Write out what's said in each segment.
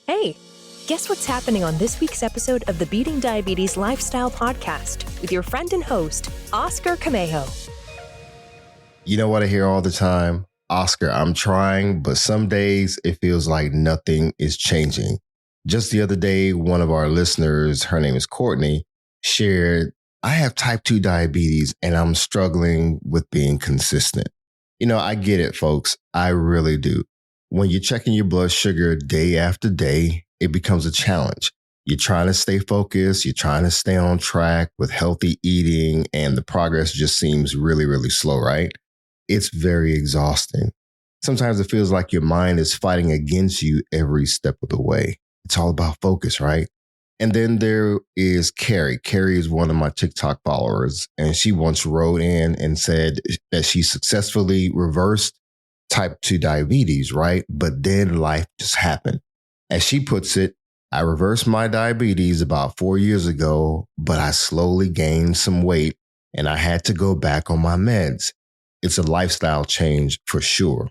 Hey, guess what's happening on this week's episode of the Beating Diabetes Lifestyle Podcast with your friend and host, Oscar Camejo. You know what I hear all the time? Oscar, I'm trying, but some days it feels like nothing is changing. Just the other day, one of our listeners, her name is Courtney, shared, I have type 2 diabetes and I'm struggling with being consistent. I get it, folks. I really do. When you're checking your blood sugar day after day, it becomes a challenge. You're trying to stay focused. You're trying to stay on track with healthy eating, and the progress just seems really, really slow, right? It's very exhausting. Sometimes it feels like your mind is fighting against you every step of the way. It's all about focus, right? And then there is Carrie. Carrie is one of my TikTok followers, and she once wrote in and said that she successfully reversed type 2 diabetes, right? But then life just happened. As she puts it, I reversed my diabetes about 4 years ago, but I slowly gained some weight and I had to go back on my meds. It's a lifestyle change for sure.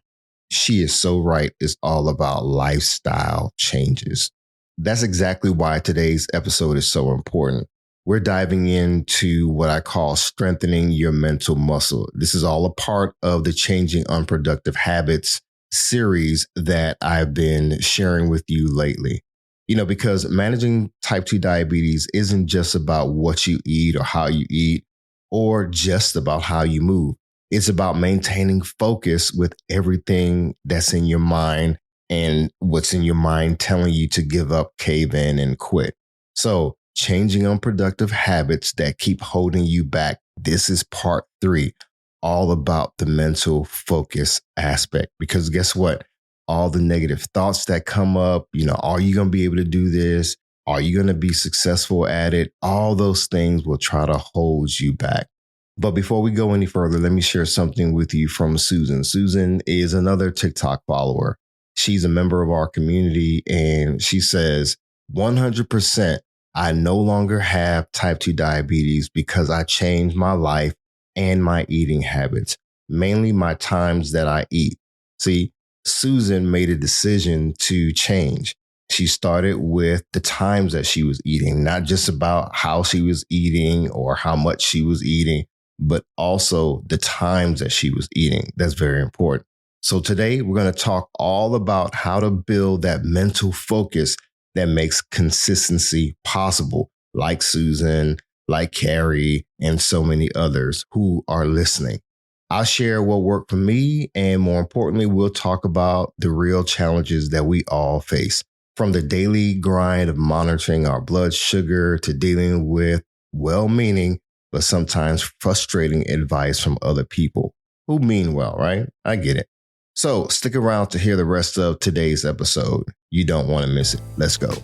She is so right. It's all about lifestyle changes. That's exactly why today's episode is so important. We're diving into what I call strengthening your mental muscle. This is all a part of the Changing Unproductive Habits series that I've been sharing with you lately. Because managing type 2 diabetes isn't just about what you eat or how you eat or just about how you move. It's about maintaining focus with everything that's in your mind and what's in your mind telling you to give up, cave in, and quit. So changing unproductive habits that keep holding you back. This is part 3, all about the mental focus aspect. Because guess what? All the negative thoughts that come up, are you going to be able to do this? Are you going to be successful at it? All those things will try to hold you back. But before we go any further, let me share something with you from Susan. Susan is another TikTok follower. She's a member of our community, and she says, 100%, I no longer have type 2 diabetes because I changed my life and my eating habits, mainly my times that I eat. See, Susan made a decision to change. She started with the times that she was eating, not just about how she was eating or how much she was eating, but also the times that she was eating. That's very important. So today we're going to talk all about how to build that mental focus that makes consistency possible, like Susan, like Carrie, and so many others who are listening. I'll share what worked for me, and more importantly, we'll talk about the real challenges that we all face, from the daily grind of monitoring our blood sugar to dealing with well-meaning, but sometimes frustrating advice from other people who mean well, right? I get it. So stick around to hear the rest of today's episode. You don't want to miss it. Let's go.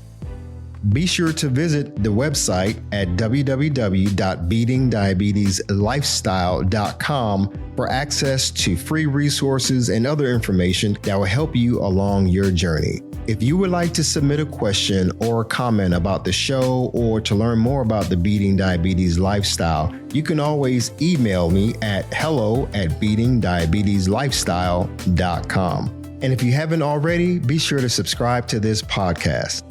Be sure to visit the website at www.beatingdiabetieslifestyle.com for access to free resources and other information that will help you along your journey. If you would like to submit a question or a comment about the show or to learn more about the Beating Diabetes Lifestyle, you can always email me at hello@beatingdiabeteslifestyle.com. And if you haven't already, be sure to subscribe to this podcast.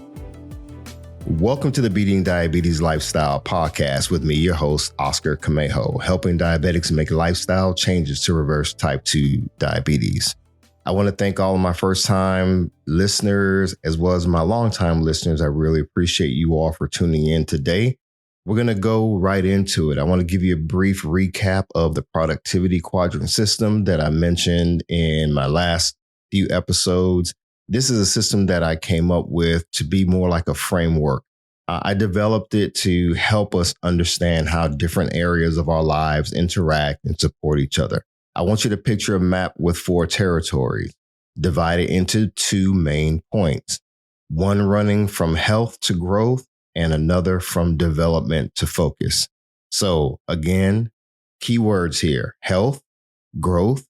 Welcome to the Beating Diabetes Lifestyle Podcast with me, your host, Oscar Camejo, helping diabetics make lifestyle changes to reverse type 2 diabetes. I want to thank all of my first-time listeners as well as my long-time listeners. I really appreciate you all for tuning in today. We're going to go right into it. I want to give you a brief recap of the productivity quadrant system that I mentioned in my last few episodes. This is a system that I came up with to be more like a framework. I developed it to help us understand how different areas of our lives interact and support each other. I want you to picture a map with 4 territories divided into 2 main points, one running from health to growth and another from development to focus. So again, keywords here: health, growth,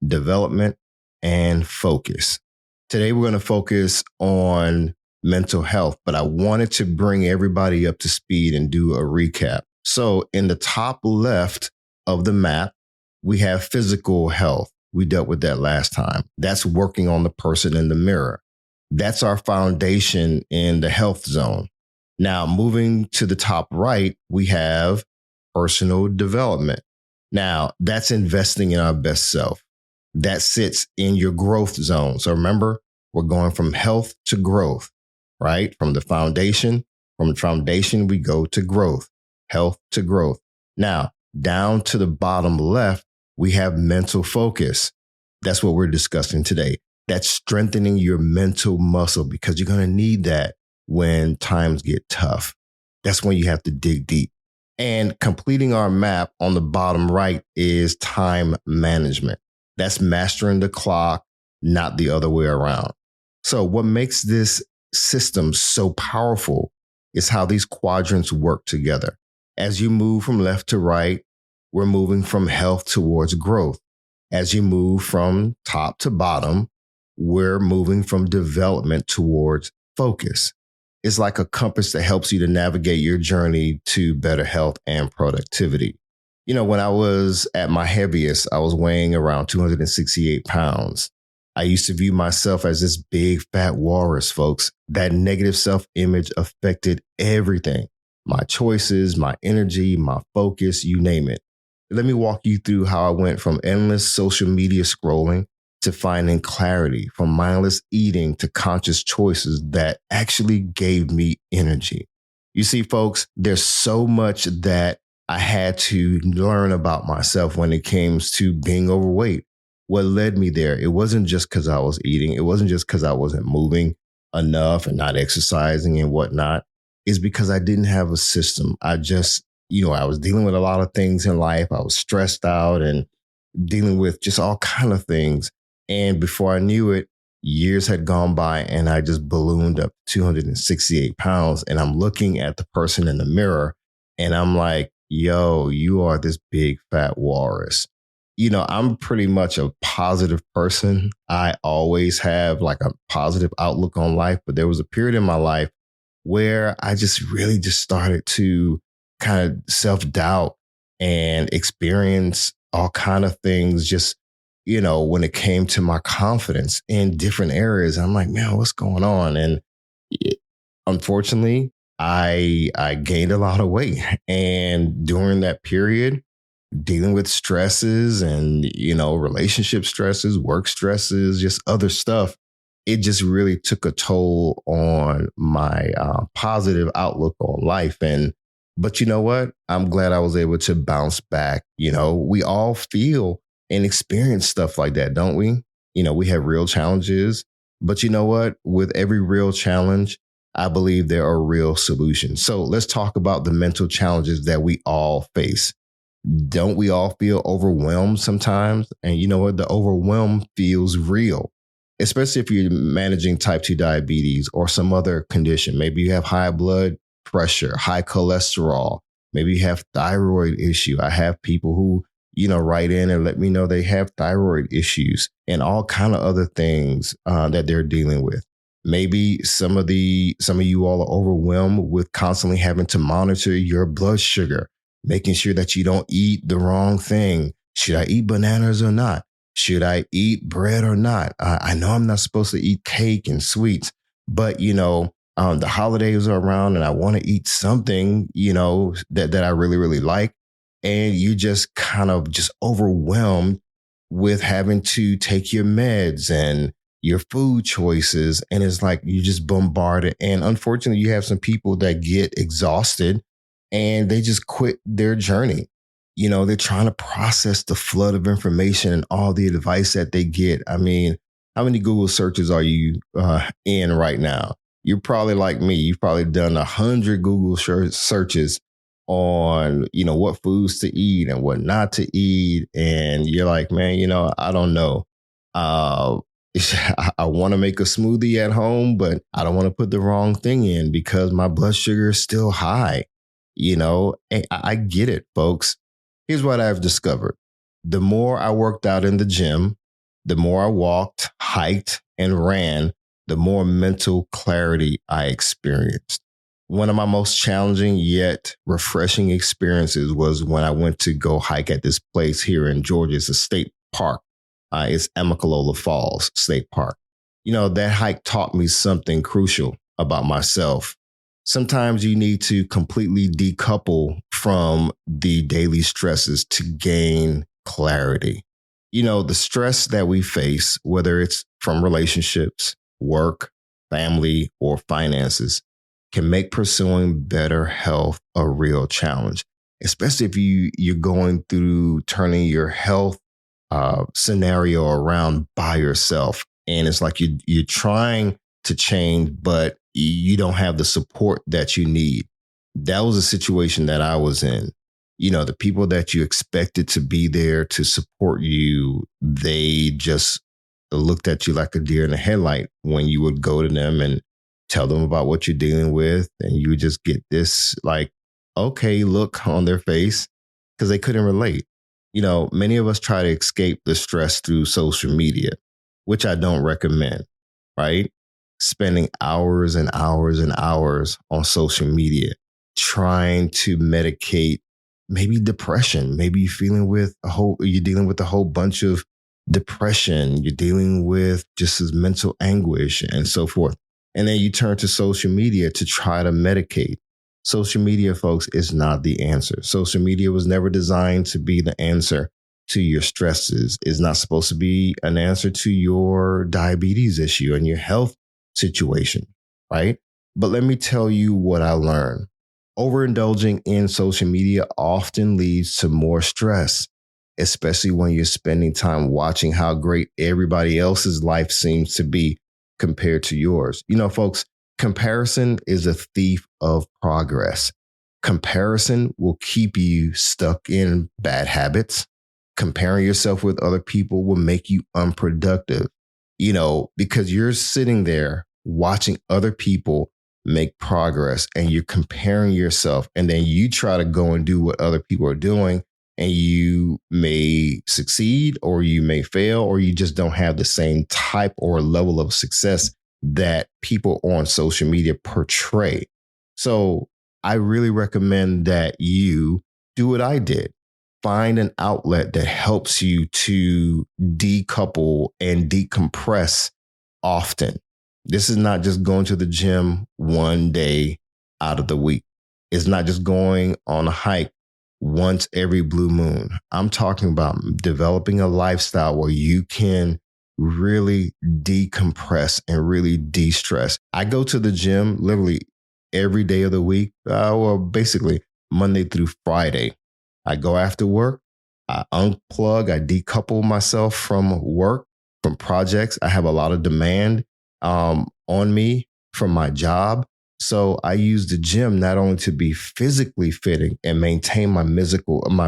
development, and focus. Today, we're going to focus on mental health, but I wanted to bring everybody up to speed and do a recap. So in the top left of the map, we have physical health. We dealt with that last time. That's working on the person in the mirror. That's our foundation in the health zone. Now, moving to the top right, we have personal development. Now, that's investing in our best self. That sits in your growth zone. So remember, we're going from health to growth, right? From the foundation, we go to growth, health to growth. Now, down to the bottom left, we have mental focus. That's what we're discussing today. That's strengthening your mental muscle because you're going to need that when times get tough. That's when you have to dig deep. And completing our map on the bottom right is time management. That's mastering the clock, not the other way around. So what makes this system so powerful is how these quadrants work together. As you move from left to right, we're moving from health towards growth. As you move from top to bottom, we're moving from development towards focus. It's like a compass that helps you to navigate your journey to better health and productivity. You know, when I was at my heaviest, I was weighing around 268 pounds. I used to view myself as this big fat walrus, folks. That negative self-image affected everything. My choices, my energy, my focus, you name it. Let me walk you through how I went from endless social media scrolling to finding clarity, from mindless eating to conscious choices that actually gave me energy. You see, folks, there's so much that I had to learn about myself when it came to being overweight. What led me there? It wasn't just because I was eating. It wasn't just because I wasn't moving enough and not exercising and whatnot. It's because I didn't have a system. I was dealing with a lot of things in life. I was stressed out and dealing with just all kind of things. And before I knew it, years had gone by and I just ballooned up 268 pounds. And I'm looking at the person in the mirror and I'm like, yo, you are this big fat walrus. You know, I'm pretty much a positive person. I always have like a positive outlook on life. But there was a period in my life where I just really just started to kind of self-doubt and experience all kind of things just, you know, when it came to my confidence in different areas. I'm like, man, what's going on? And unfortunately, I gained a lot of weight. And during that period, dealing with stresses and, you know, relationship stresses, work stresses, just other stuff, it just really took a toll on my positive outlook on life. But you know what? I'm glad I was able to bounce back. You know, we all feel and experience stuff like that, don't we? You know, we have real challenges, but you know what? With every real challenge, I believe there are real solutions. So let's talk about the mental challenges that we all face. Don't we all feel overwhelmed sometimes? And you know what? The overwhelm feels real, especially if you're managing type 2 diabetes or some other condition. Maybe you have high blood pressure, high cholesterol. Maybe you have thyroid issue. I have people who, you know, write in and let me know they have thyroid issues and all kind of other things that they're dealing with. Maybe some of you all are overwhelmed with constantly having to monitor your blood sugar, making sure that you don't eat the wrong thing. Should I eat bananas or not? Should I eat bread or not? I know I'm not supposed to eat cake and sweets, but you know, the holidays are around and I want to eat something, you know, that I really, really like. And you just kind of just overwhelmed with having to take your meds and your food choices. And it's like you just bombarded. And unfortunately, you have some people that get exhausted and they just quit their journey. You know, they're trying to process the flood of information and all the advice that they get. I mean, how many Google searches are you in right now? You're probably like me. You've probably done 100 Google searches on, you know, what foods to eat and what not to eat. And you're like, man, you know, I don't know. I want to make a smoothie at home, but I don't want to put the wrong thing in because my blood sugar is still high. You know, I get it, folks. Here's what I've discovered. The more I worked out in the gym, the more I walked, hiked, and ran, the more mental clarity I experienced. One of my most challenging yet refreshing experiences was when I went to go hike at this place here in Georgia. It's a state park. It's Amicalola Falls State Park. That hike taught me something crucial about myself. Sometimes you need to completely decouple from the daily stresses to gain clarity. The stress that we face, whether it's from relationships, work, family, or finances, can make pursuing better health a real challenge, especially if you're going through turning your health scenario around by yourself. And it's like you're trying to change, but you don't have the support that you need. That was a situation that I was in. The people that you expected to be there to support you, they just looked at you like a deer in the headlight when you would go to them and tell them about what you're dealing with. And you would just get this like, okay, look on their face because they couldn't relate. Many of us try to escape the stress through social media, which I don't recommend, right? Spending hours and hours and hours on social media, trying to medicate maybe depression. Maybe you're dealing with a whole bunch of depression. You're dealing with just this mental anguish and so forth. And then you turn to social media to try to medicate. Social media, folks, is not the answer. Social media was never designed to be the answer to your stresses. It's not supposed to be an answer to your diabetes issue and your health situation, right? But let me tell you what I learned. Overindulging in social media often leads to more stress, especially when you're spending time watching how great everybody else's life seems to be compared to yours. Folks, comparison is a thief of progress. Comparison will keep you stuck in bad habits. Comparing yourself with other people will make you unproductive, because you're sitting there watching other people make progress and you're comparing yourself. And then you try to go and do what other people are doing, and you may succeed or you may fail, or you just don't have the same type or level of success that people on social media portray. So I really recommend that you do what I did. Find an outlet that helps you to decouple and decompress often. This is not just going to the gym one day out of the week. It's not just going on a hike once every blue moon. I'm talking about developing a lifestyle where you can really decompress and really de-stress. I go to the gym literally every day of the week. Basically Monday through Friday. I go after work. I unplug. I decouple myself from work, from projects. I have a lot of demand on me from my job. So I use the gym not only to be physically fitting and maintain my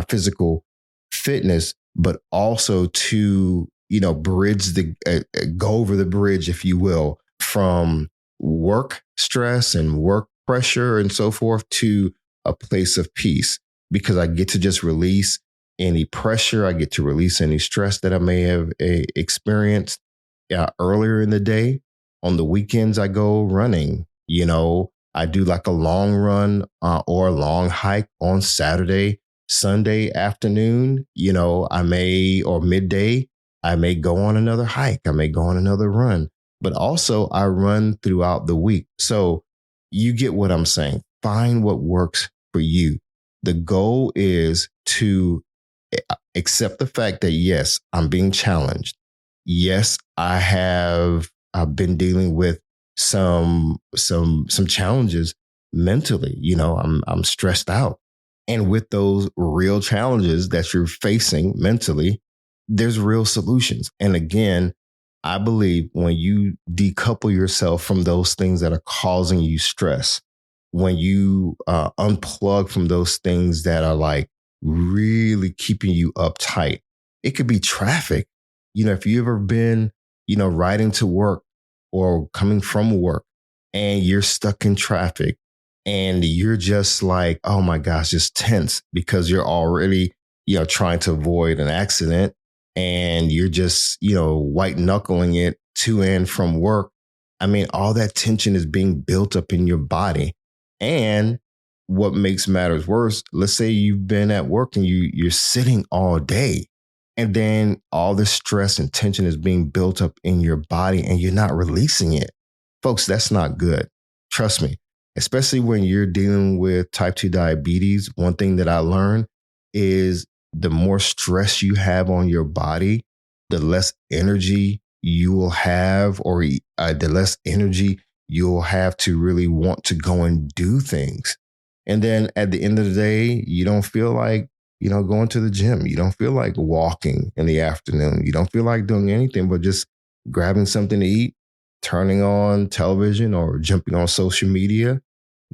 physical fitness, but also to, go over the bridge, if you will, from work stress and work pressure and so forth to a place of peace, because I get to just release any pressure. I get to release any stress that I may have experienced earlier in the day. On the weekends, I go running. I do like a long run or a long hike on Saturday, Sunday afternoon. Or midday, I may go on another hike. I may go on another run, but also I run throughout the week. So you get what I'm saying. Find what works for you. The goal is to accept the fact that, yes, I'm being challenged. Yes, I've been dealing with some challenges mentally. I'm stressed out. And with those real challenges that you're facing mentally, there's real solutions. And again, I believe when you decouple yourself from those things that are causing you stress, when you unplug from those things that are like really keeping you uptight, it could be traffic. If you ever been, riding to work or coming from work and you're stuck in traffic and you're just like, oh my gosh, just tense because you're already, trying to avoid an accident, and you're just, white knuckling it to and from work. I mean, all that tension is being built up in your body. And what makes matters worse, let's say you've been at work and you're sitting all day. And then all this stress and tension is being built up in your body and you're not releasing it. Folks, that's not good. Trust me, especially when you're dealing with type 2 diabetes. One thing that I learned is the more stress you have on your body, the less energy you will have, or the less energy you'll have to really want to go and do things. And then at the end of the day, you don't feel like, going to the gym. You don't feel like walking in the afternoon. You don't feel like doing anything but just grabbing something to eat, turning on television or jumping on social media,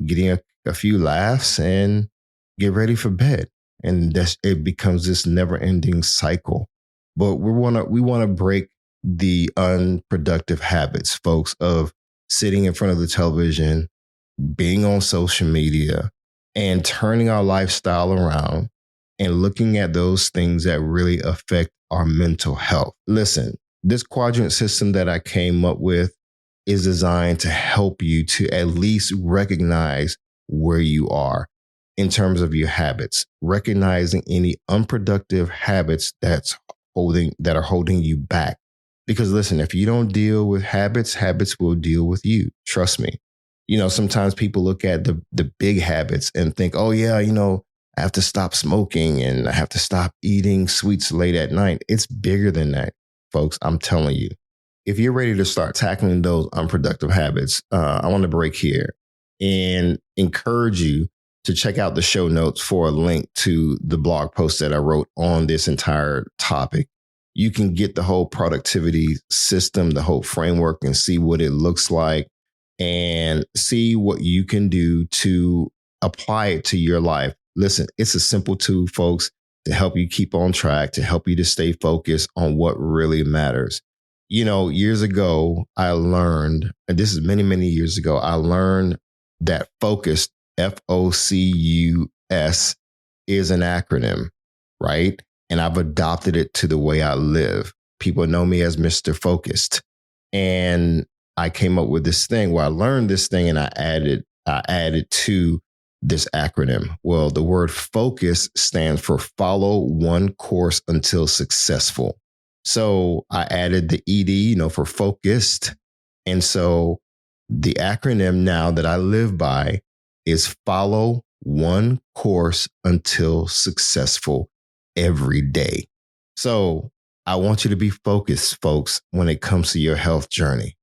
getting a few laughs and get ready for bed. And it becomes this never ending cycle. But we want to break the unproductive habits, folks, of sitting in front of the television, being on social media, and turning our lifestyle around and looking at those things that really affect our mental health. Listen, this quadrant system that I came up with is designed to help you to at least recognize where you are in terms of your habits, recognizing any unproductive habits that are holding you back. Because listen, if you don't deal with habits, habits will deal with you. Trust me. Sometimes people look at the big habits and think, oh yeah, I have to stop smoking and I have to stop eating sweets late at night. It's bigger than that, folks. I'm telling you. If you're ready to start tackling those unproductive habits, I want to break here and encourage you to check out the show notes for a link to the blog post that I wrote on this entire topic. You can get the whole productivity system, the whole framework, and see what it looks like and see what you can do to apply it to your life. Listen, it's a simple tool, folks, to help you keep on track, to help you to stay focused on what really matters. Years ago, I learned, and this is many, many years ago, I learned that focus, FOCUS, is an acronym, right? And I've adopted it to the way I live. People know me as Mr. Focused. And I came up with this thing where I learned this thing and I added to this acronym. Well, the word focus stands for follow one course until successful. So I added the ED, for focused. And so the acronym now that I live by is follow one course until successful every day. So I want you to be focused, folks, when it comes to your health journey.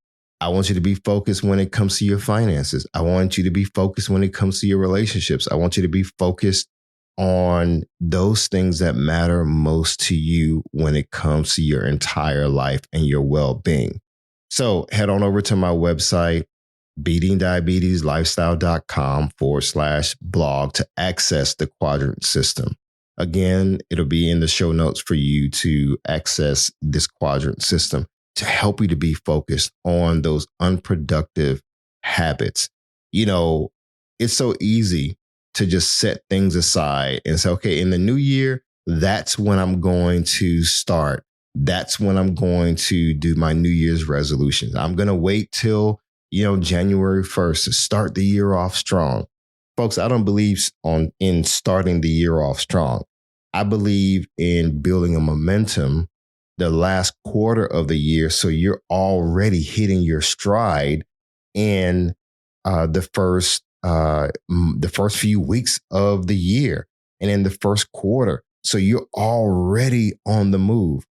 I want you to be focused when it comes to your finances. I want you to be focused when it comes to your relationships. I want you to be focused on those things that matter most to you when it comes to your entire life and your well-being. So head on over to my website, beatingdiabetieslifestyle.com/blog to access the quadrant system. Again, it'll be in the show notes for you to access this quadrant system to help you to be focused on those unproductive habits. It's so easy to just set things aside and say, okay, in the new year, that's when I'm going to start. That's when I'm going to do my New Year's resolutions. I'm going to wait till, January 1st to start the year off strong. Folks, I don't believe in starting the year off strong. I believe in building a momentum the last quarter of the year so you're already hitting your stride in the first few weeks of the year and in the first quarter. So you're already on the move.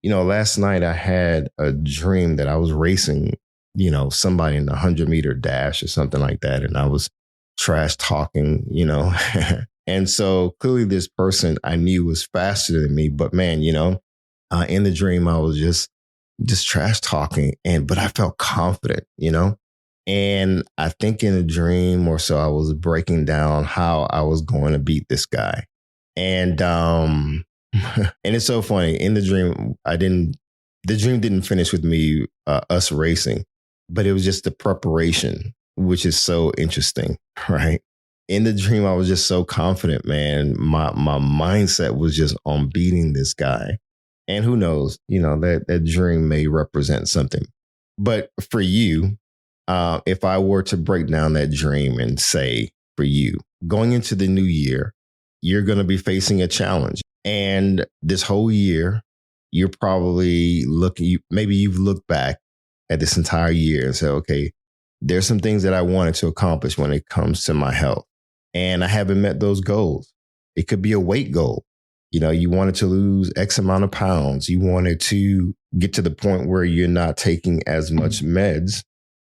Last night I had a dream that I was racing, somebody in the 100-meter dash or something like that. And I was trash talking, And so clearly this person I knew was faster than me. But man, in the dream, I was just trash talking, but I felt confident, and I think in a dream or so, I was breaking down how I was going to beat this guy. And, and it's so funny in the dream, the dream didn't finish with me, us racing, but it was just the preparation, which is so interesting, right? In the dream, I was just so confident, man. My mindset was just on beating this guy. And who knows, that dream may represent something. But for you, if I were to break down that dream and say for you, going into the new year, you're going to be facing a challenge. And this whole year, you're probably maybe you've looked back at this entire year and said, okay, there's some things that I wanted to accomplish when it comes to my health, and I haven't met those goals. It could be a weight goal. You wanted to lose X amount of pounds. You wanted to get to the point where you're not taking as much meds.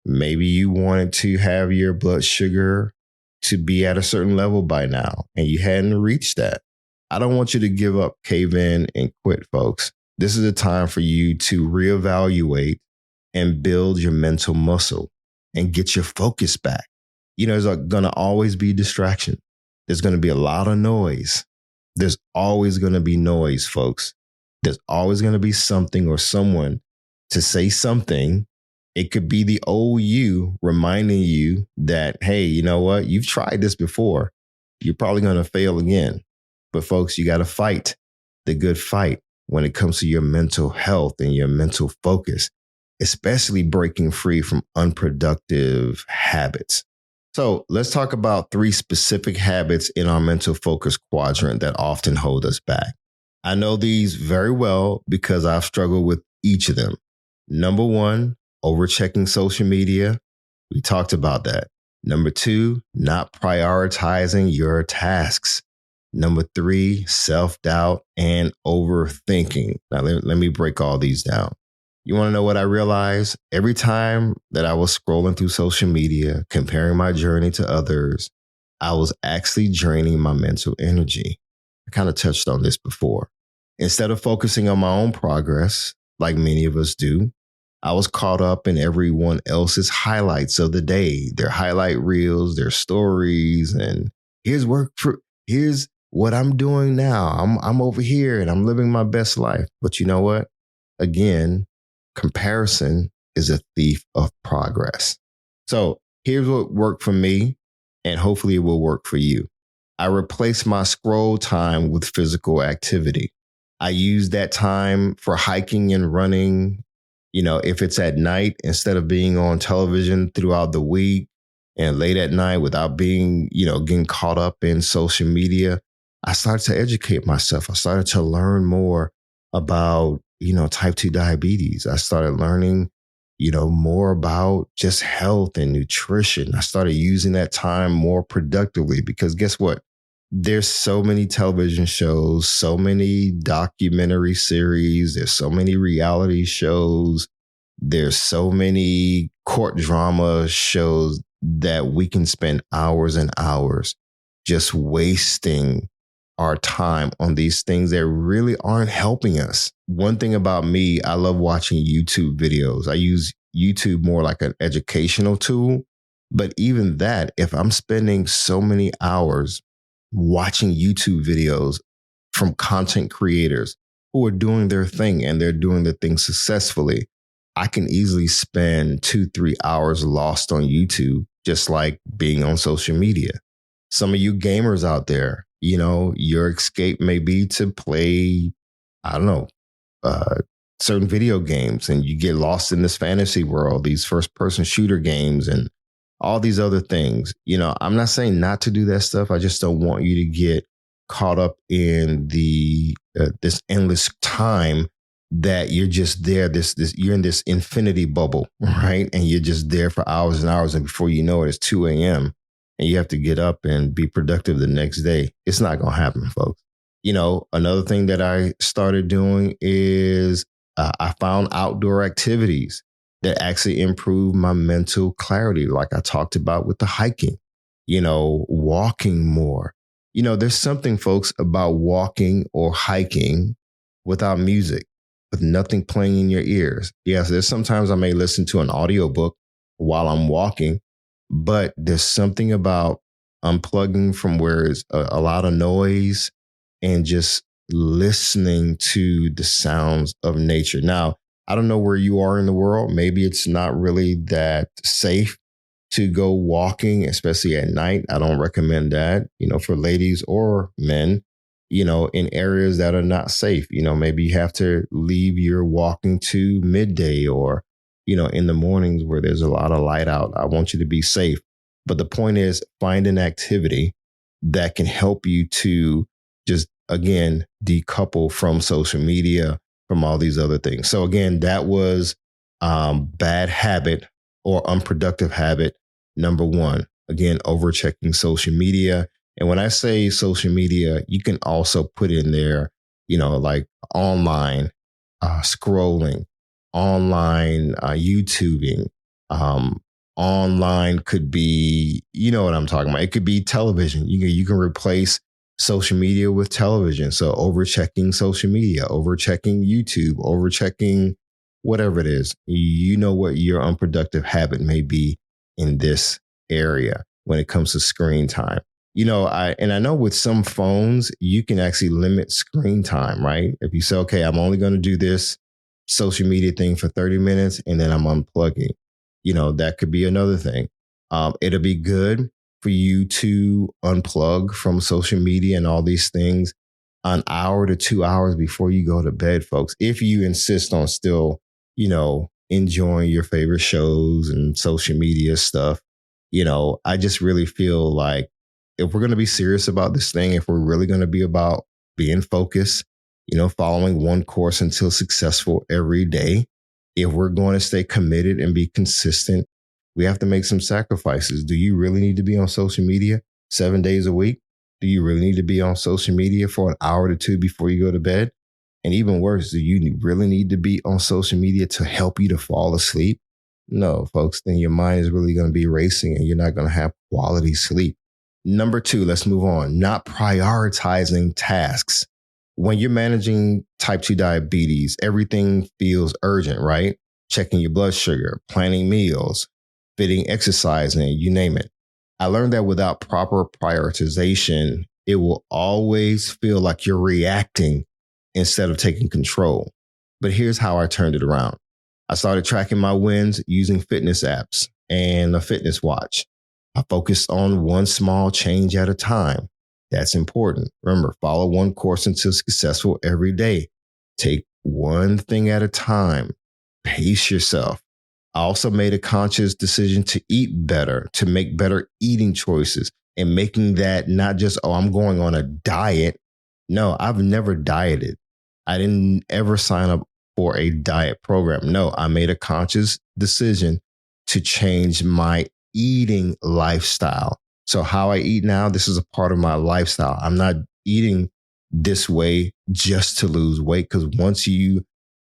Maybe you wanted to have your blood sugar to be at a certain level by now, and you hadn't reached that. I don't want you to give up, cave in, and quit, folks. This is a time for you to reevaluate and build your mental muscle and get your focus back. There's going to always be distraction. There's going to be a lot of noise. There's always going to be noise, folks. There's always going to be something or someone to say something. It could be the old you reminding you that, hey, you know what? You've tried this before. You're probably going to fail again. But folks, you got to fight the good fight when it comes to your mental health and your mental focus, especially breaking free from unproductive habits. So let's talk about 3 specific habits in our mental focus quadrant that often hold us back. I know these very well because I've struggled with each of them. Number 1, overchecking social media. We talked about that. Number 2, not prioritizing your tasks. Number 3, self-doubt and overthinking. Now, let me break all these down. You want to know what I realized? Every time that I was scrolling through social media, comparing my journey to others, I was actually draining my mental energy. I kind of touched on this before. Instead of focusing on my own progress, like many of us do, I was caught up in everyone else's highlights of the day, their highlight reels, their stories, and here's what I'm doing now. I'm over here and I'm living my best life. But you know what? Again, comparison is a thief of progress. So here's what worked for me, and hopefully it will work for you. I replaced my scroll time with physical activity. I use that time for hiking and running. If it's at night, instead of being on television throughout the week and late at night without being, getting caught up in social media, I started to educate myself. I started to learn more about, type 2 diabetes. I started learning, more about just health and nutrition. I started using that time more productively because guess what? There's so many television shows, so many documentary series. There's so many reality shows. There's so many court drama shows that we can spend hours and hours just wasting our time on these things that really aren't helping us. One thing about me, I love watching YouTube videos. I use YouTube more like an educational tool. But even that, if I'm spending so many hours watching YouTube videos from content creators who are doing their thing and they're doing the thing successfully, I can easily spend 2-3 hours lost on YouTube, just like being on social media. Some of you gamers out there, your escape may be to play, certain video games, and you get lost in this fantasy world, these first-person shooter games and all these other things. I'm not saying not to do that stuff. I just don't want you to get caught up in this endless time that you're just there. You're in this infinity bubble, right? And you're just there for hours and hours, and before you know it, it's 2 a.m. and you have to get up and be productive the next day. It's not going to happen, folks. Another thing that I started doing is I found outdoor activities that actually improve my mental clarity, like I talked about with the hiking, walking more. There's something, folks, about walking or hiking without music, with nothing playing in your ears. Yes, there's sometimes I may listen to an audiobook while I'm walking, but there's something about unplugging from where it's a lot of noise and just listening to the sounds of nature. Now, I don't know where you are in the world. Maybe it's not really that safe to go walking, especially at night. I don't recommend that, for ladies or men, in areas that are not safe. Maybe you have to leave your walking to midday or, in the mornings where there's a lot of light out. I want you to be safe. But the point is, find an activity that can help you to just, again, decouple from social media from all these other things. So again, that was bad habit or unproductive habit number one. Again, over checking social media. And when I say social media, you can also put in there, like online scrolling, online YouTubing, online could be, you know what I'm talking about. It could be television. You can replace social media with television. So overchecking social media, overchecking YouTube, overchecking whatever it is. You know what your unproductive habit may be in this area when it comes to screen time. I know with some phones, you can actually limit screen time, right? If you say, okay, I'm only going to do this social media thing for 30 minutes and then I'm unplugging, that could be another thing. It'll be good for you to unplug from social media and all these things an hour to 2 hours before you go to bed, folks. If you insist on still, enjoying your favorite shows and social media stuff, I just really feel like if we're going to be serious about this thing, if we're really going to be about being focused, following one course until successful every day, if we're going to stay committed and be consistent, we have to make some sacrifices. Do you really need to be on social media 7 days a week? Do you really need to be on social media for an hour to two before you go to bed? And even worse, do you really need to be on social media to help you to fall asleep? No, folks, then your mind is really going to be racing and you're not going to have quality sleep. Number two, let's move on. Not prioritizing tasks. When you're managing type 2 diabetes, everything feels urgent, right? Checking your blood sugar, planning meals, fitting exercise in, you name it. I learned that without proper prioritization, it will always feel like you're reacting instead of taking control. But here's how I turned it around. I started tracking my wins using fitness apps and a fitness watch. I focused on one small change at a time. That's important. Remember, follow one course until successful every day. Take one thing at a time. Pace yourself. I also made a conscious decision to eat better, to make better eating choices, and making that not just, I'm going on a diet. No, I've never dieted. I didn't ever sign up for a diet program. No, I made a conscious decision to change my eating lifestyle. So how I eat now, this is a part of my lifestyle. I'm not eating this way just to lose weight, because once you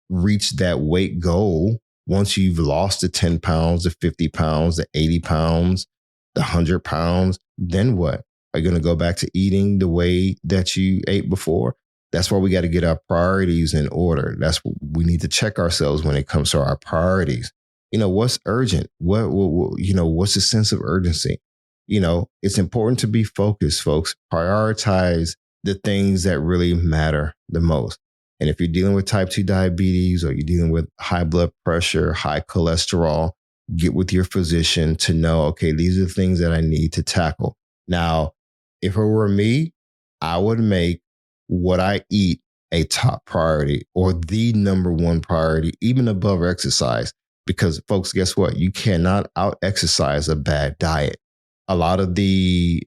reach that weight goal, once you've lost the 10 pounds, the 50 pounds, the 80 pounds, the 100 pounds, then what? Are you going to go back to eating the way that you ate before? That's why we got to get our priorities in order. That's what we need to check ourselves when it comes to our priorities. What's urgent? What's the sense of urgency? It's important to be focused, folks. Prioritize the things that really matter the most. And if you're dealing with type 2 diabetes or you're dealing with high blood pressure, high cholesterol, get with your physician to know, okay, these are the things that I need to tackle. Now, if it were me, I would make what I eat a top priority or the number one priority, even above exercise. Because folks, guess what? You cannot out exercise a bad diet. A lot of the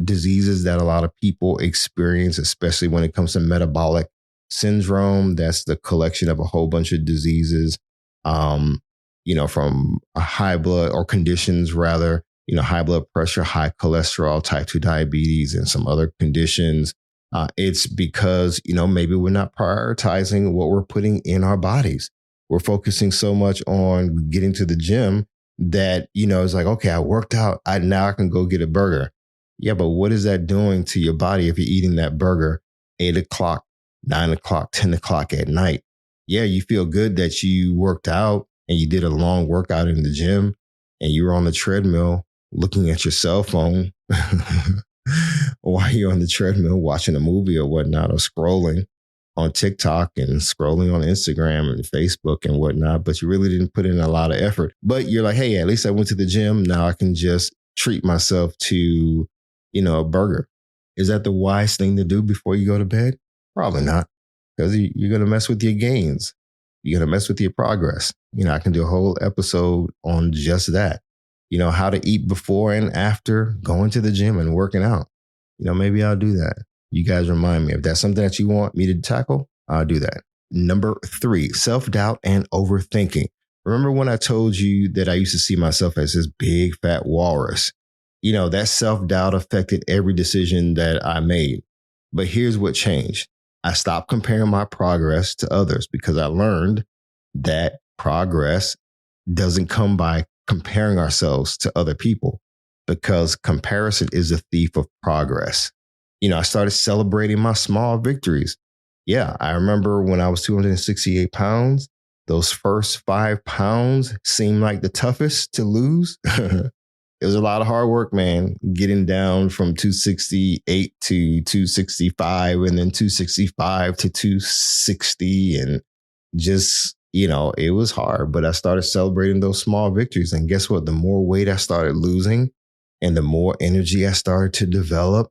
diseases that a lot of people experience, especially when it comes to metabolic syndrome, that's the collection of a whole bunch of diseases, from high blood or conditions rather, high blood pressure, high cholesterol, type 2 diabetes, and some other conditions. It's because, maybe we're not prioritizing what we're putting in our bodies. We're focusing so much on getting to the gym that, it's like, okay, I worked out. Now I can go get a burger. Yeah, but what is that doing to your body if you're eating that burger 8 o'clock, 9 o'clock, 10 o'clock at night? Yeah, you feel good that you worked out and you did a long workout in the gym and you were on the treadmill looking at your cell phone while you're on the treadmill watching a movie or whatnot, or scrolling on TikTok and scrolling on Instagram and Facebook and whatnot, but you really didn't put in a lot of effort. But you're like, hey, at least I went to the gym. Now I can just treat myself to, a burger. Is that the wise thing to do before you go to bed? Probably not, because you're going to mess with your gains. You're going to mess with your progress. I can do a whole episode on just that. How to eat before and after going to the gym and working out. Maybe I'll do that. You guys remind me. If that's something that you want me to tackle, I'll do that. number 3, self-doubt and overthinking. Remember when I told you that I used to see myself as this big fat walrus? That self-doubt affected every decision that I made. But here's what changed. I stopped comparing my progress to others because I learned that progress doesn't come by comparing ourselves to other people, because comparison is a thief of progress. I started celebrating my small victories. Yeah, I remember when I was 268 pounds, those first 5 pounds seemed like the toughest to lose. It was a lot of hard work, man, getting down from 268 to 265 and then 265 to 260. And just, it was hard, but I started celebrating those small victories. And guess what? The more weight I started losing and the more energy I started to develop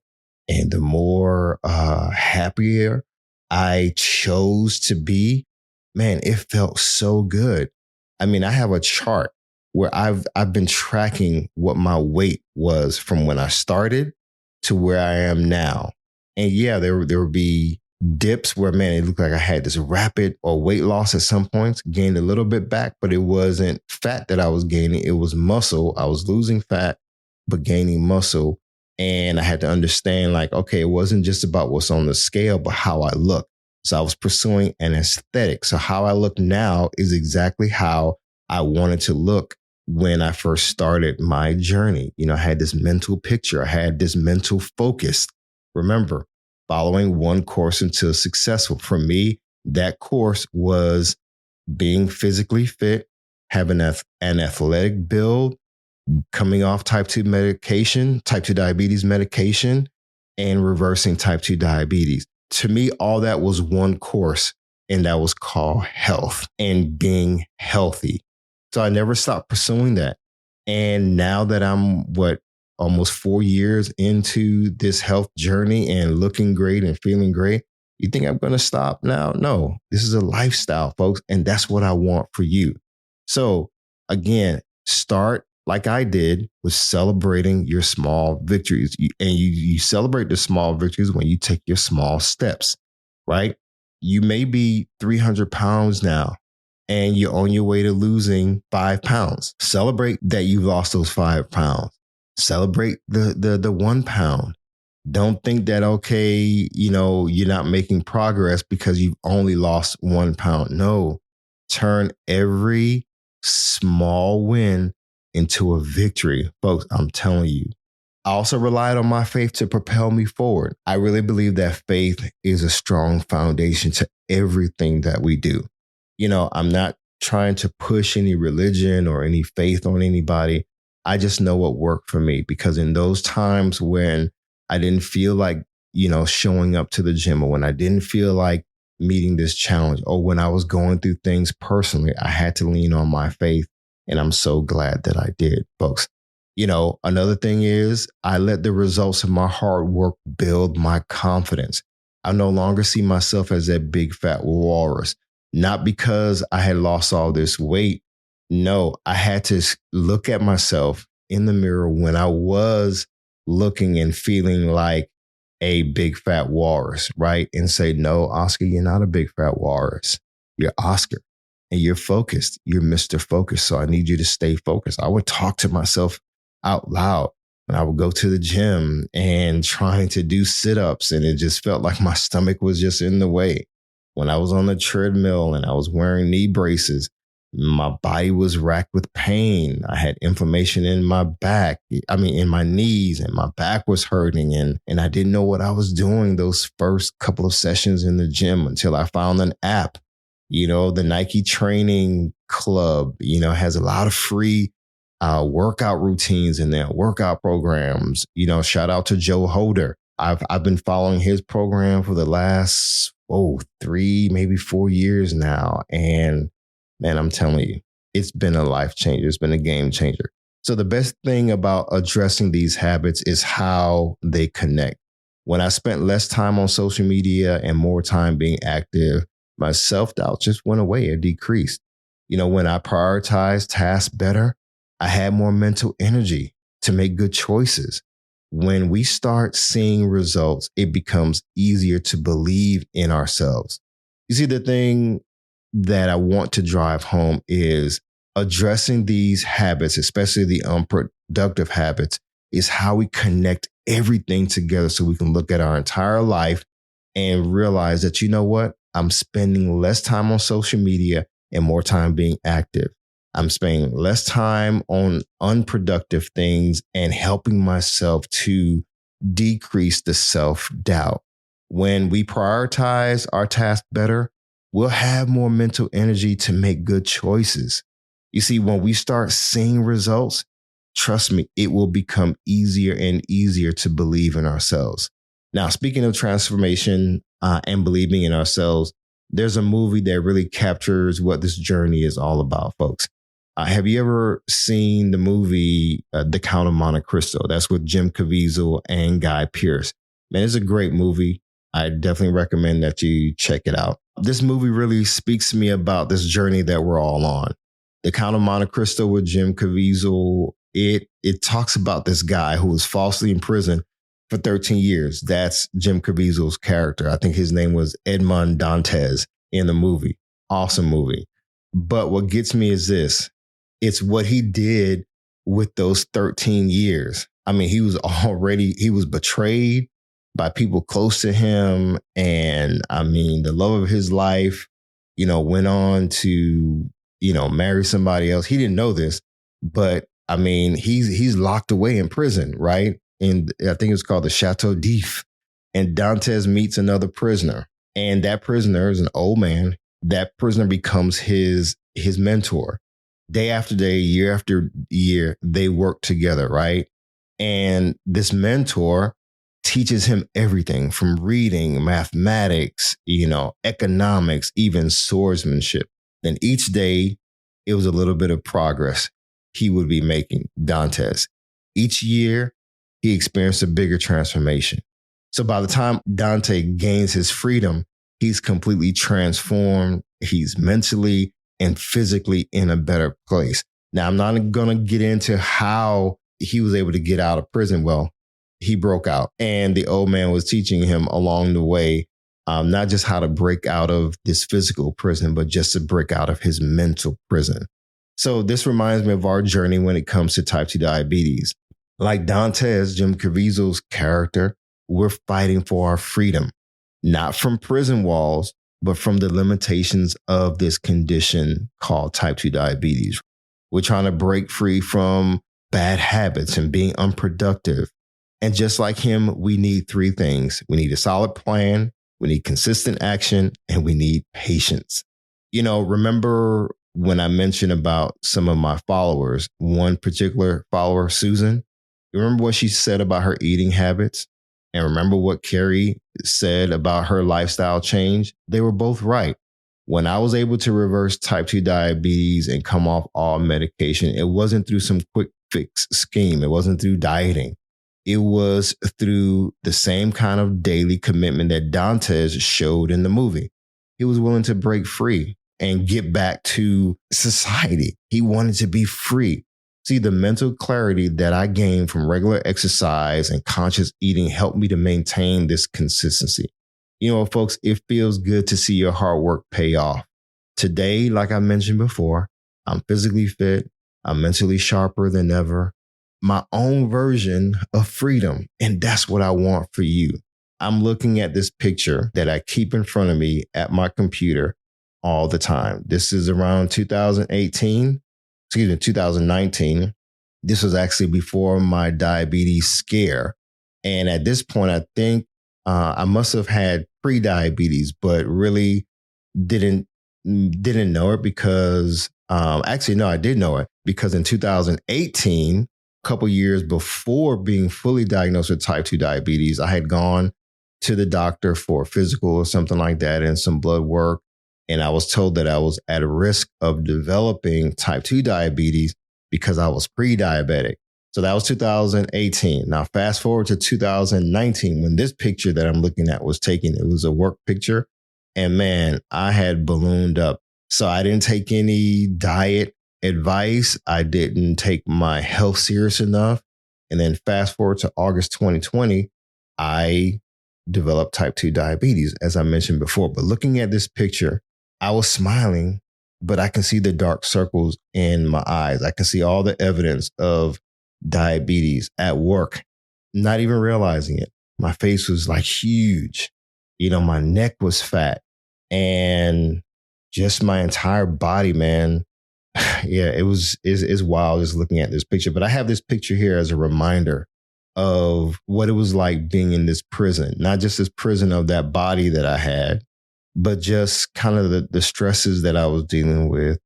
and the more happier I chose to be, man, it felt so good. I mean, I have a chart where I've been tracking what my weight was from when I started to where I am now. And yeah, there would be dips where, man, it looked like I had this rapid or weight loss at some points, gained a little bit back, but it wasn't fat that I was gaining. It was muscle. I was losing fat, but gaining muscle. And I had to understand, like, okay, it wasn't just about what's on the scale, but how I look. So I was pursuing an aesthetic. So how I look now is exactly how I wanted to look when I first started my journey. I had this mental picture. I had this mental focus. Remember, following one course until successful. For me, that course was being physically fit, having an athletic build, coming off type 2 medication, type 2 diabetes medication, and reversing type 2 diabetes. To me, all that was one course, and that was called health and being healthy. So I never stopped pursuing that. And now that I'm almost 4 years into this health journey and looking great and feeling great, you think I'm going to stop now? No, this is a lifestyle, folks. And that's what I want for you. So again, start like I did with celebrating your small victories. You celebrate the small victories when you take your small steps, right? You may be 300 pounds now, and you're on your way to losing 5 pounds. Celebrate that you lost those 5 pounds. Celebrate the 1 pound. Don't think that, okay, you're not making progress because you've only lost 1 pound. No, turn every small win into a victory. Folks, I'm telling you. I also relied on my faith to propel me forward. I really believe that faith is a strong foundation to everything that we do. I'm not trying to push any religion or any faith on anybody. I just know what worked for me, because in those times when I didn't feel like, showing up to the gym, or when I didn't feel like meeting this challenge, or when I was going through things personally, I had to lean on my faith. And I'm so glad that I did, folks. Another thing is I let the results of my hard work build my confidence. I no longer see myself as that big fat walrus. Not because I had lost all this weight. No, I had to look at myself in the mirror when I was looking and feeling like a big fat walrus, right? And say, no, Oscar, you're not a big fat walrus. You're Oscar, and you're focused. You're Mr. Focus. So I need you to stay focused. I would talk to myself out loud when I would go to the gym and trying to do sit-ups, and it just felt like my stomach was just in the way. When I was on the treadmill and I was wearing knee braces, my body was racked with pain. I had inflammation in my back, in my knees, and my back was hurting. And I didn't know what I was doing those first couple of sessions in the gym until I found an app. The Nike Training Club, has a lot of free workout routines in there, workout programs. Shout out to Joe Holder. I've been following his program for the last 3, maybe 4 years now. And man, I'm telling you, it's been a life changer. It's been a game changer. So the best thing about addressing these habits is how they connect. When I spent less time on social media and more time being active, my self-doubt just went away. It decreased. When I prioritized tasks better, I had more mental energy to make good choices. When we start seeing results, it becomes easier to believe in ourselves. You see, the thing that I want to drive home is addressing these habits, especially the unproductive habits, is how we connect everything together so we can look at our entire life and realize that, you know what? I'm spending less time on social media and more time being active. I'm spending less time on unproductive things and helping myself to decrease the self-doubt. When we prioritize our tasks better, we'll have more mental energy to make good choices. You see, when we start seeing results, trust me, it will become easier and easier to believe in ourselves. Now, speaking of transformation and believing in ourselves, there's a movie that really captures what this journey is all about, folks. Have you ever seen the movie The Count of Monte Cristo? That's with Jim Caviezel and Guy Pearce. Man, it's a great movie. I definitely recommend that you check it out. This movie really speaks to me about this journey that we're all on. The Count of Monte Cristo with Jim Caviezel, it talks about this guy who was falsely imprisoned for 13 years. That's Jim Caviezel's character. I think his name was Edmond Dantes in the movie. Awesome movie. But what gets me is this. It's what he did with those 13 years. I mean, he was betrayed by people close to him. And I mean, the love of his life, went on to, marry somebody else. He didn't know this, but I mean, he's locked away in prison, right? And I think it's called the Chateau d'If. And Dantes meets another prisoner. And that prisoner is an old man. That prisoner becomes his mentor. Day after day, year after year, they work together, right? And this mentor teaches him everything from reading, mathematics, economics, even swordsmanship. Then each day, it was a little bit of progress he would be making, Dantes. Each year, he experienced a bigger transformation. So by the time Dante gains his freedom, he's completely transformed. He's mentally and physically in a better place. Now, I'm not going to get into how he was able to get out of prison. Well, he broke out, and the old man was teaching him along the way, not just how to break out of this physical prison, but just to break out of his mental prison. So this reminds me of our journey when it comes to type 2 diabetes. Like Dantes, Jim Caviezel's character, we're fighting for our freedom, not from prison walls, but from the limitations of this condition called type 2 diabetes. We're trying to break free from bad habits and being unproductive. And just like him, we need three things. We need a solid plan, we need consistent action, and we need patience. Remember when I mentioned about some of my followers, one particular follower, Susan, you remember what she said about her eating habits? And remember what Carrie said about her lifestyle change? They were both right. When I was able to reverse type 2 diabetes and come off all medication, it wasn't through some quick fix scheme. It wasn't through dieting. It was through the same kind of daily commitment that Dantes showed in the movie. He was willing to break free and get back to society. He wanted to be free. See, the mental clarity that I gained from regular exercise and conscious eating helped me to maintain this consistency. Folks, it feels good to see your hard work pay off. Today, like I mentioned before, I'm physically fit. I'm mentally sharper than ever. My own version of freedom. And that's what I want for you. I'm looking at this picture that I keep in front of me at my computer all the time. This is around 2019. This was actually before my diabetes scare. And at this point, I think I must have had pre-diabetes, but really didn't know it because actually, no, I did know it because in 2018, a couple years before being fully diagnosed with type 2 diabetes, I had gone to the doctor for a physical or something like that and some blood work. And I was told that I was at a risk of developing type 2 diabetes because I was pre-diabetic. So that was 2018. Now, fast forward to 2019, when this picture that I'm looking at was taken, it was a work picture. And man, I had ballooned up. So I didn't take any diet advice. I didn't take my health serious enough. And then fast forward to August 2020, I develop type 2 diabetes, as I mentioned before. But looking at this picture, I was smiling, but I can see the dark circles in my eyes. I can see all the evidence of diabetes at work, not even realizing it. My face was like huge. My neck was fat, and just my entire body, man. Yeah, it's wild just looking at this picture. But I have this picture here as a reminder of what it was like being in this prison, not just this prison of that body that I had, but just kind of the stresses that I was dealing with,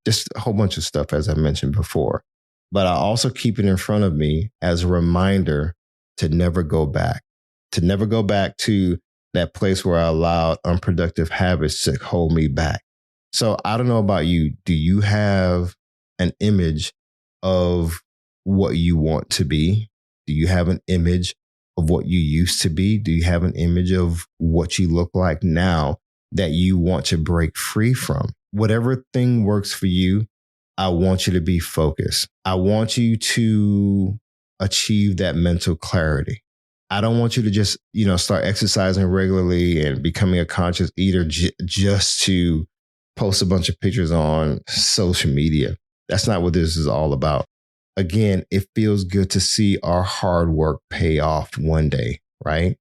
just a whole bunch of stuff, as I mentioned before. But I also keep it in front of me as a reminder to never go back to that place where I allowed unproductive habits to hold me back. So I don't know about you. Do you have an image of what you want to be? Do you have an image of what you used to be? Do you have an image of what you look like now that you want to break free from? Whatever thing works for you, I want you to be focused. I want you to achieve that mental clarity. I don't want you to just, start exercising regularly and becoming a conscious eater just to post a bunch of pictures on social media. That's not what this is all about. Again, it feels good to see our hard work pay off one day, right?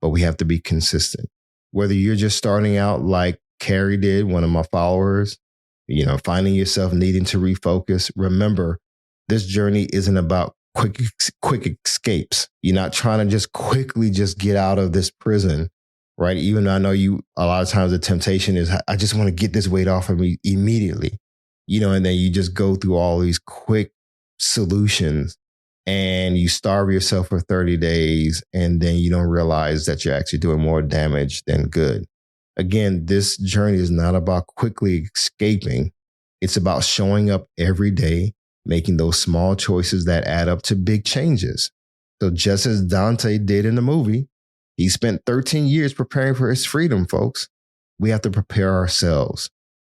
But we have to be consistent. Whether you're just starting out like Carrie did, one of my followers, finding yourself needing to refocus, remember, this journey isn't about quick escapes. You're not trying to just quickly just get out of this prison, right? Even though I know a lot of times the temptation is, I just want to get this weight off of me immediately, and then you just go through all these quick solutions and you starve yourself for 30 days and then you don't realize that you're actually doing more damage than good. Again, this journey is not about quickly escaping. It's about showing up every day, making those small choices that add up to big changes. So just as Dante did in the movie, he spent 13 years preparing for his freedom, folks. We have to prepare ourselves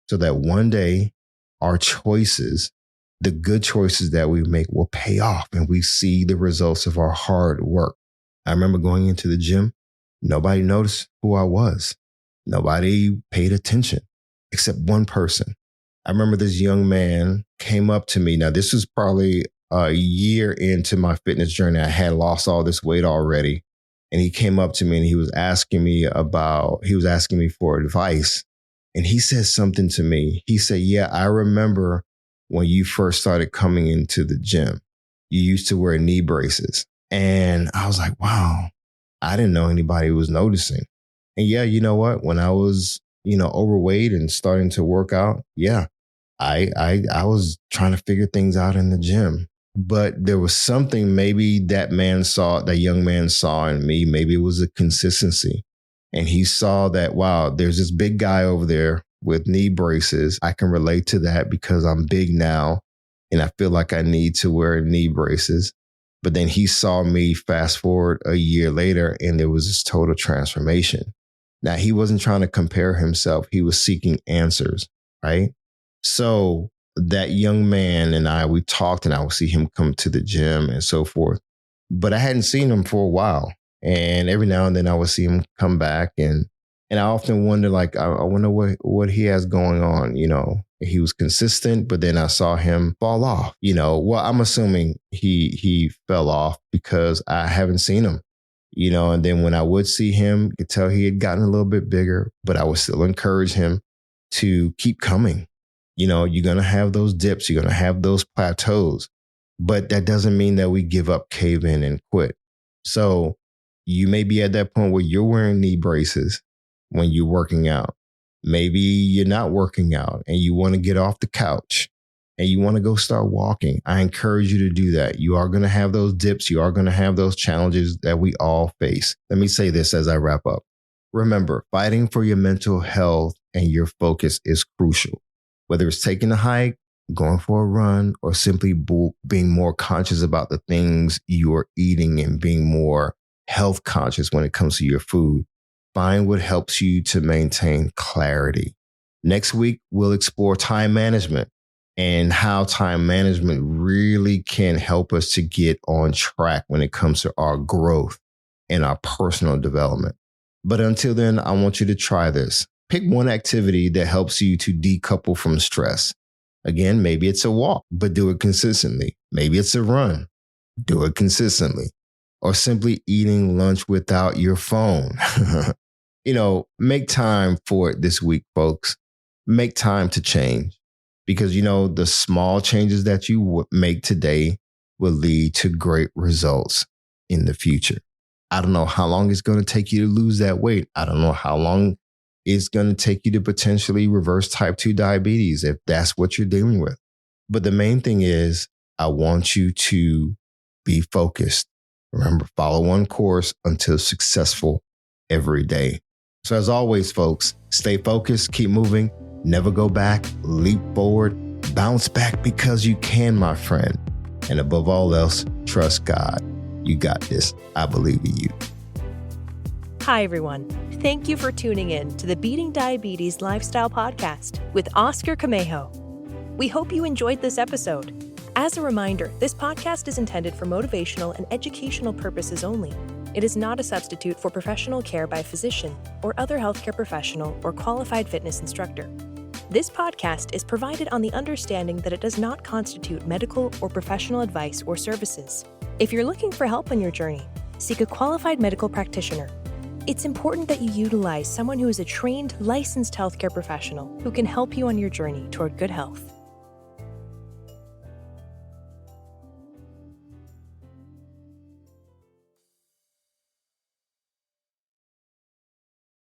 so that one day our choices, the good choices that we make, will pay off and we see the results of our hard work. I remember going into the gym. Nobody noticed who I was. Nobody paid attention except one person. I remember this young man came up to me. Now, this was probably a year into my fitness journey. I had lost all this weight already. And he came up to me and he was asking me for advice. And he said something to me. He said, yeah, I remember when you first started coming into the gym, you used to wear knee braces. And I was like, wow, I didn't know anybody was noticing. And yeah, you know what? When I was, overweight and starting to work out, yeah, I was trying to figure things out in the gym. But there was something maybe that young man saw in me. Maybe it was a consistency. And he saw that, wow, there's this big guy over there with knee braces. I can relate to that because I'm big now and I feel like I need to wear knee braces. But then he saw me fast forward a year later and there was this total transformation. Now, he wasn't trying to compare himself. He was seeking answers, right? So that young man and we talked and I would see him come to the gym and so forth. But I hadn't seen him for a while. And every now and then I would see him come back. And I often wonder, I wonder what he has going on. He was consistent, but then I saw him fall off. Well, I'm assuming he fell off because I haven't seen him. And then when I would see him, you could tell he had gotten a little bit bigger, but I would still encourage him to keep coming. You're going to have those dips. You're going to have those plateaus, but that doesn't mean that we give up, cave in and quit. So you may be at that point where you're wearing knee braces when you're working out. Maybe you're not working out and you want to get off the couch and you want to go start walking. I encourage you to do that. You are going to have those dips. You are going to have those challenges that we all face. Let me say this as I wrap up. Remember, fighting for your mental health and your focus is crucial. Whether it's taking a hike, going for a run, or simply being more conscious about the things you are eating and being more health conscious when it comes to your food, find what helps you to maintain clarity. Next week, we'll explore time management and how time management really can help us to get on track when it comes to our growth. and our personal development. But until then, I want you to try this. Pick one activity that helps you to decouple from stress. Again, maybe it's a walk, but do it consistently. Maybe it's a run, do it consistently. Or simply eating lunch without your phone. Make time for it this week, folks. Make time to change because, the small changes that you make today will lead to great results in the future. I don't know how long it's going to take you to lose that weight. I don't know how long it's going to take you to potentially reverse type 2 diabetes if that's what you're dealing with. But the main thing is, I want you to be focused. Remember, follow one course until successful every day. So as always, folks, stay focused, keep moving, never go back, leap forward, bounce back because you can, my friend. And above all else, trust God. You got this. I believe in you. Hi, everyone. Thank you for tuning in to the Beating Diabetes Lifestyle Podcast with Oscar Camejo. We hope you enjoyed this episode. As a reminder, this podcast is intended for motivational and educational purposes only. It is not a substitute for professional care by a physician or other healthcare professional or qualified fitness instructor. This podcast is provided on the understanding that it does not constitute medical or professional advice or services. If you're looking for help on your journey, seek a qualified medical practitioner. It's important that you utilize someone who is a trained, licensed healthcare professional who can help you on your journey toward good health.